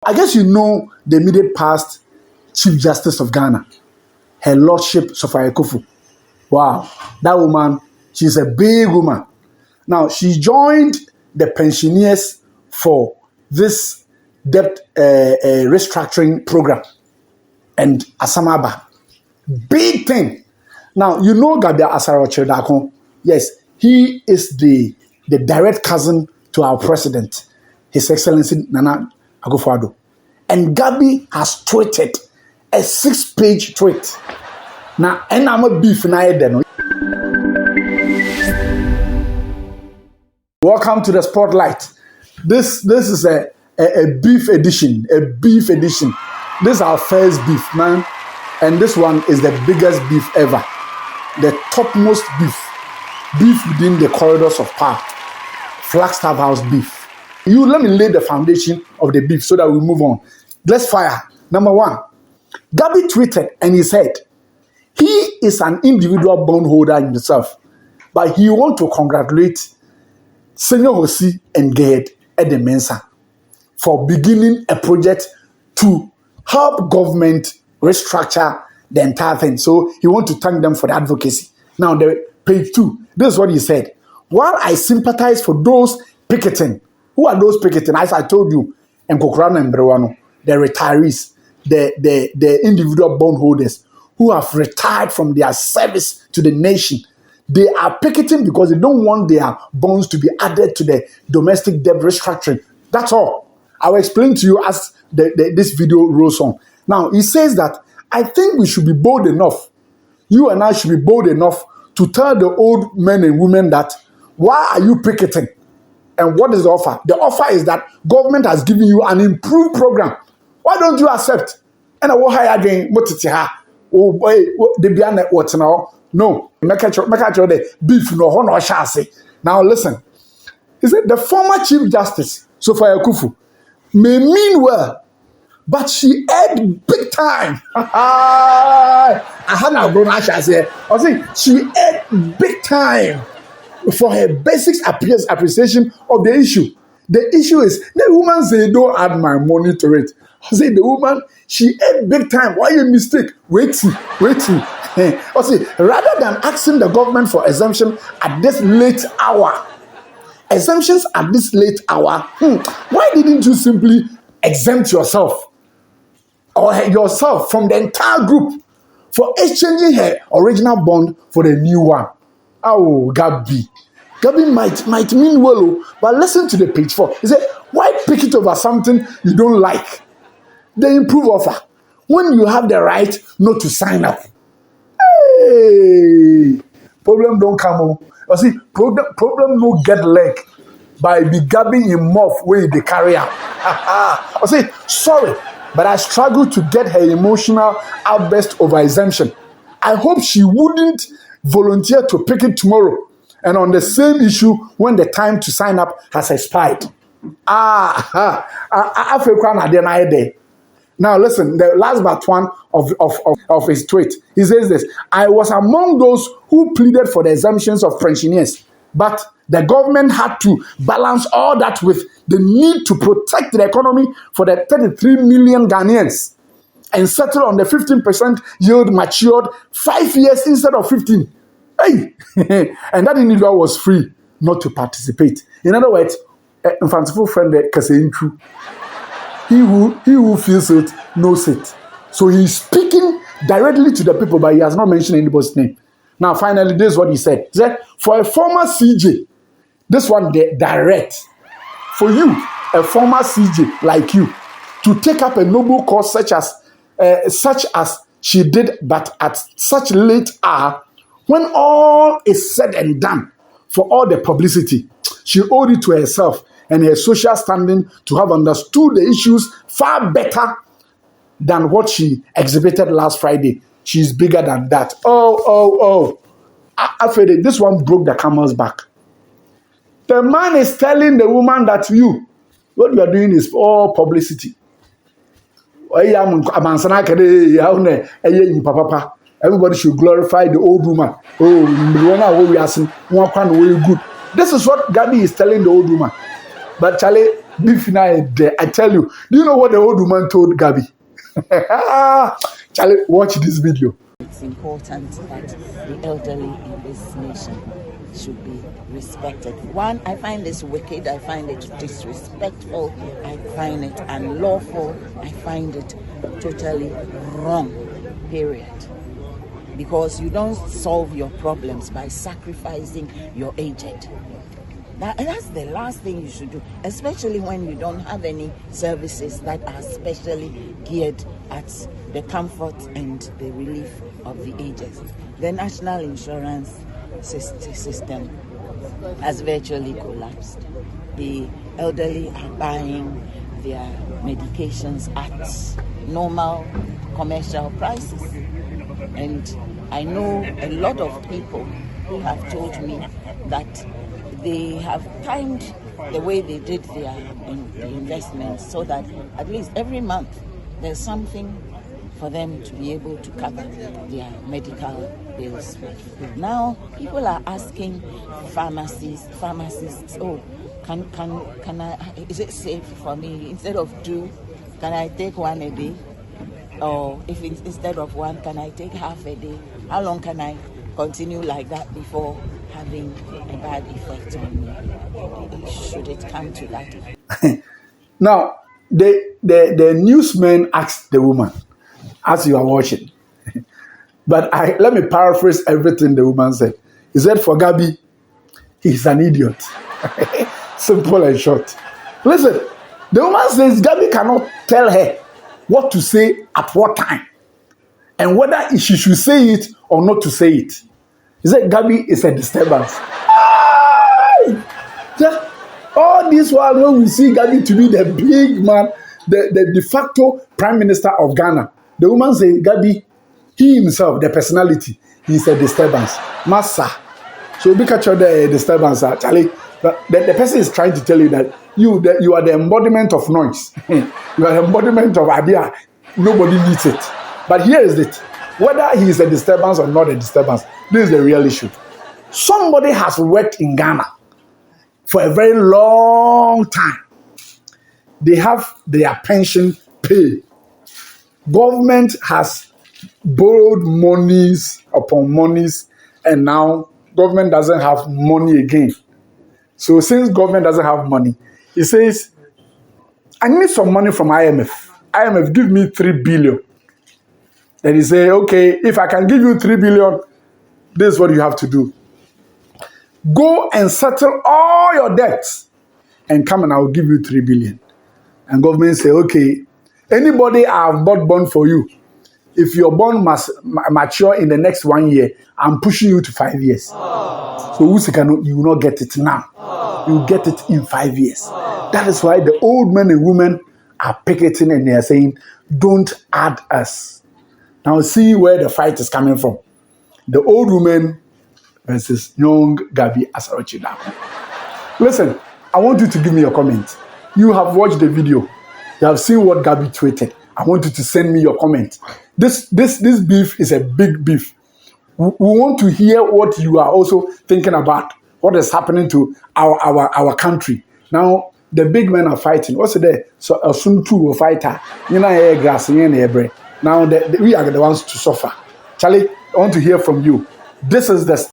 I guess you know the immediate past Chief Justice of Ghana, Her Lordship Sophia Akoffu. Wow, that woman, she's a big woman. Now, she joined the pensioners for this debt restructuring program and Asamaba. Big thing. Now, you know Gabby Otchere-Darko. Yes, he is the direct cousin to our president, His Excellency Nana Akufo-Addo. And Gabby has tweeted a 6-page tweet. Now, and I'm a beef now. Welcome to the Spotlight. This is a beef edition. A beef edition. This is our first beef, man. And this one is the biggest beef ever. The topmost beef. Beef within the corridors of power. Flagstaff House beef. Let me lay the foundation of the beef so that we move on. Let's fire. Number one, Gabby tweeted and he said, he is an individual bondholder himself, but he wants to congratulate Senior Hosi and Gerd at the Mensa for beginning a project to help government restructure the entire thing. So he wants to thank them for the advocacy. Now, page 2, this is what he said. While I sympathize for those picketing, who are those picketing? As I told you, Nkokurano and Brewano, the retirees, the individual bondholders who have retired from their service to the nation. They are picketing because they don't want their bonds to be added to the domestic debt restructuring. That's all. I'll explain to you as this video rolls on. Now, he says that I think we should be bold enough. You and I should be bold enough to tell the old men and women that, why are you picketing? And what is the offer? The offer is that government has given you an improved program. Why don't you accept? And I will hire again. Oh boy, the beyond what's now. No, make a the beef no honor chassis. Now listen. He said the former Chief Justice, Sophia Akoffu, may mean well, but she ate big time. I had a grown chassis. I say she ate big time for her basic appreciation of the issue. The issue is the woman say don't add my money to it. I say the woman, she ate big time. Why you mistake? Wait. I say rather than asking the government for exemption at this late hour, exemptions at this late hour, why didn't you simply exempt yourself or yourself from the entire group for exchanging her original bond for the new one? Oh, Gabby might mean well, but listen to the page 4. He said, why pick it over something you don't like? The improved offer. When you have the right not to sign up. Hey! Problem don't come on. You see, problem no get leg by be gabbing in mouth where they carry out. I say, sorry, but I struggle to get her emotional outburst over exemption. I hope she wouldn't volunteer to pick it tomorrow and on the same issue when the time to sign up has expired. Now listen, the last but one of his tweet, he says this: I was among those who pleaded for the exemptions of pensioners, but the government had to balance all that with the need to protect the economy for the 33 million Ghanaians and settle on the 15% yield matured 5 years instead of 15. Hey, and that individual was free not to participate. In other words, fanciful friend Kaseintru. He who feels it knows it. So he's speaking directly to the people, but he has not mentioned anybody's name. Now, finally, this is what he said. He said, for a former CJ, this one direct. For you, a former CJ like you, to take up a noble cause such as she did, but at such late hour, when all is said and done, for all the publicity, she owed it to herself and her social standing to have understood the issues far better than what she exhibited last Friday. She's bigger than that. After this one broke the camel's back. The man is telling the woman that what you are doing is all publicity. Everybody should glorify the old woman. Good. This is what Gabby is telling the old woman. But Charlie, Beef now there. I tell you. Do you know what the old woman told Gabby? Charlie, watch this video. It's important that the elderly in this nation should be respected. One, I find this wicked, I find it disrespectful, I find it unlawful, I find it totally wrong, period. Because you don't solve your problems by sacrificing your aged. That's the last thing you should do, especially when you don't have any services that are specially geared at the comfort and the relief of the aged. The national insurance system has virtually collapsed. The elderly are buying their medications at normal commercial prices. And I know a lot of people who have told me that they have timed the way they did their investments so that at least every month there's something for them to be able to cover their medical bills. Now people are asking pharmacists, oh, can I, is it safe for me, instead of 2, can I take 1 a day? Or if instead of 1, can I take half a day? How long can I continue like that before having a bad effect on me? Should it come to that? Now, the newsman asked the woman, as you are watching, but let me paraphrase everything the woman said. He said, for Gabby, he's an idiot. Simple and short. Listen, the woman says Gabby cannot tell her what to say at what time, and whether she should say it or not to say it. He said Gabby is a disturbance. All this while when we see Gabby to be the big man, the de facto prime minister of Ghana, the woman says Gabby, he himself, the personality, he's a disturbance. Massa. So be catch the disturbance, Charlie. But the person is trying to tell you that you are the embodiment of noise. You are the embodiment of idea. Nobody needs it. But here is it. Whether he is a disturbance or not a disturbance, this is the real issue. Somebody has worked in Ghana for a very long time. They have their pension paid. Government has borrowed monies upon monies, and now government doesn't have money again. So since government doesn't have money, he says, I need some money from IMF. IMF, give me 3 billion. Then he say, okay, if I can give you 3 billion, this is what you have to do. Go and settle all your debts and come and I will give you 3 billion. And government say, okay, anybody I have bought bond for you, if your bond must mature in the next 1 year, I'm pushing you to 5 years. So you will not get it now. You will get it in 5 years. That is why the old men and women are picketing and they are saying, don't add us. Now see where the fight is coming from. The old woman versus young Gabby Otchere-Darko. Listen, I want you to give me your comment. You have watched the video. You have seen what Gabby tweeted. I want you to send me your comment. This beef is a big beef. We want to hear what you are also thinking about, what is happening to our country. Now, the big men are fighting. What's it there? So, soon two will fight her. You know, grass, now, we are the ones to suffer. Charlie, I want to hear from you. This is the